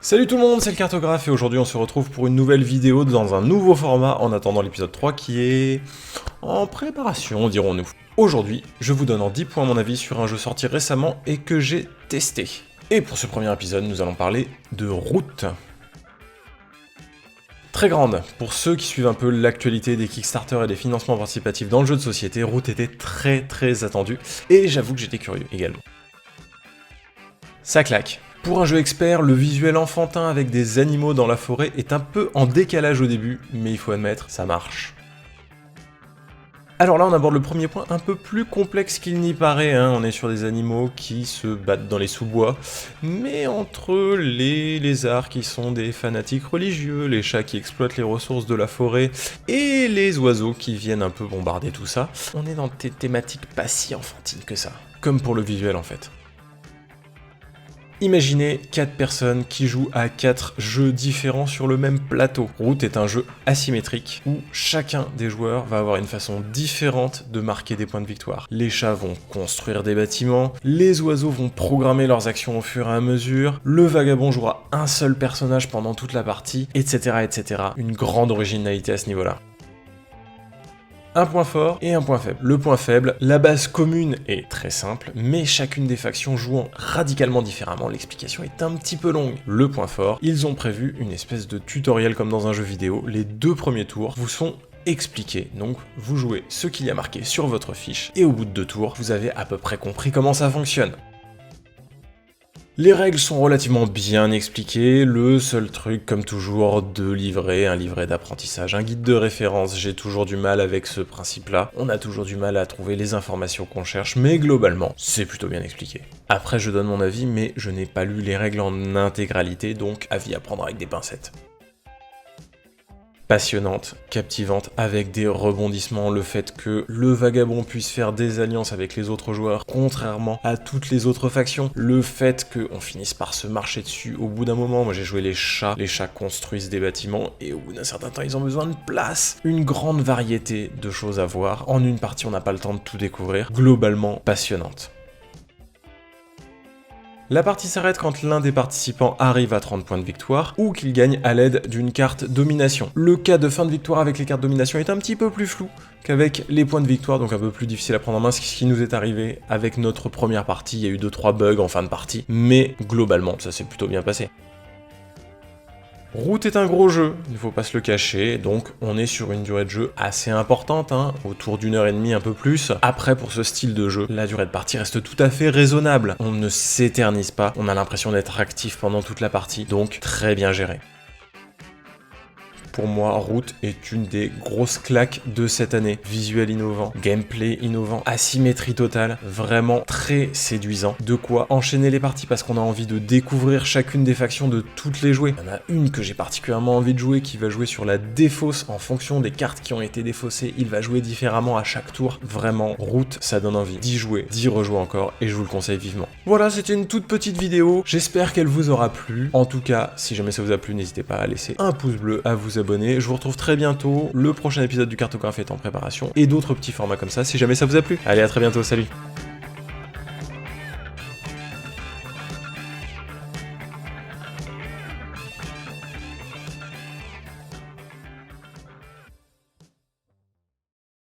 Salut tout le monde, c'est le Cartographe et aujourd'hui on se retrouve pour une nouvelle vidéo dans un nouveau format en attendant l'épisode 3 qui est en préparation, dirons-nous. Aujourd'hui, je vous donne en 10 points mon avis sur un jeu sorti récemment et que j'ai testé. Et pour ce premier épisode, nous allons parler de Root. Très grande, pour ceux qui suivent un peu l'actualité des Kickstarter et des financements participatifs dans le jeu de société, Root était très attendu et j'avoue que j'étais curieux également. Ça claque. Pour un jeu expert, le visuel enfantin avec des animaux dans la forêt est un peu en décalage au début, mais il faut admettre, ça marche. Alors là, on aborde le premier point un peu plus complexe qu'il n'y paraît, on est sur des animaux qui se battent dans les sous-bois, mais entre les lézards qui sont des fanatiques religieux, les chats qui exploitent les ressources de la forêt, et les oiseaux qui viennent un peu bombarder tout ça, on est dans des thématiques pas si enfantines que ça, comme pour le visuel en fait. Imaginez 4 personnes qui jouent à 4 jeux différents sur le même plateau. Root est un jeu asymétrique où chacun des joueurs va avoir une façon différente de marquer des points de victoire. Les chats vont construire des bâtiments, les oiseaux vont programmer leurs actions au fur et à mesure, le vagabond jouera un seul personnage pendant toute la partie, etc. Une grande originalité à ce niveau-là. Un point fort et un point faible. Le point faible, la base commune est très simple, mais chacune des factions jouant radicalement différemment, l'explication est un petit peu longue. Le point fort, ils ont prévu une espèce de tutoriel comme dans un jeu vidéo, les 2 premiers tours vous sont expliqués, donc vous jouez ce qu'il y a marqué sur votre fiche, et au bout de 2 tours, vous avez à peu près compris comment ça fonctionne. Les règles sont relativement bien expliquées, le seul truc, comme toujours, de livrer, un livret d'apprentissage, un guide de référence, j'ai toujours du mal avec ce principe-là, on a toujours du mal à trouver les informations qu'on cherche, mais globalement, c'est plutôt bien expliqué. Après, je donne mon avis, mais je n'ai pas lu les règles en intégralité, donc avis à prendre avec des pincettes. Passionnante, captivante, avec des rebondissements, le fait que le vagabond puisse faire des alliances avec les autres joueurs, contrairement à toutes les autres factions, le fait qu'on finisse par se marcher dessus au bout d'un moment. Moi j'ai joué les chats construisent des bâtiments et au bout d'un certain temps ils ont besoin de place. Une grande variété de choses à voir, en une partie on n'a pas le temps de tout découvrir, globalement passionnante. La partie s'arrête quand l'un des participants arrive à 30 points de victoire ou qu'il gagne à l'aide d'une carte domination. Le cas de fin de victoire avec les cartes domination est un petit peu plus flou qu'avec les points de victoire, donc un peu plus difficile à prendre en main, ce qui nous est arrivé avec notre première partie. Il y a eu 2-3 bugs en fin de partie, mais globalement ça s'est plutôt bien passé. Root est un gros jeu, il ne faut pas se le cacher, donc on est sur une durée de jeu assez importante, autour d'1h30 un peu plus. Après, pour ce style de jeu, la durée de partie reste tout à fait raisonnable. On ne s'éternise pas, on a l'impression d'être actif pendant toute la partie, donc très bien géré. Pour moi, Root est une des grosses claques de cette année. Visuel innovant, gameplay innovant, asymétrie totale, vraiment très séduisant. De quoi enchaîner les parties parce qu'on a envie de découvrir chacune des factions, de toutes les jouer. Il y en a une que j'ai particulièrement envie de jouer qui va jouer sur la défausse en fonction des cartes qui ont été défaussées. Il va jouer différemment à chaque tour. Vraiment, Root, ça donne envie d'y jouer, d'y rejouer encore et je vous le conseille vivement. Voilà, c'était une toute petite vidéo. J'espère qu'elle vous aura plu. En tout cas, si jamais ça vous a plu, n'hésitez pas à laisser un pouce bleu, à vous abonner. Je vous retrouve très bientôt, le prochain épisode du Cartographe est en préparation, et d'autres petits formats comme ça si jamais ça vous a plu. Allez, à très bientôt, salut!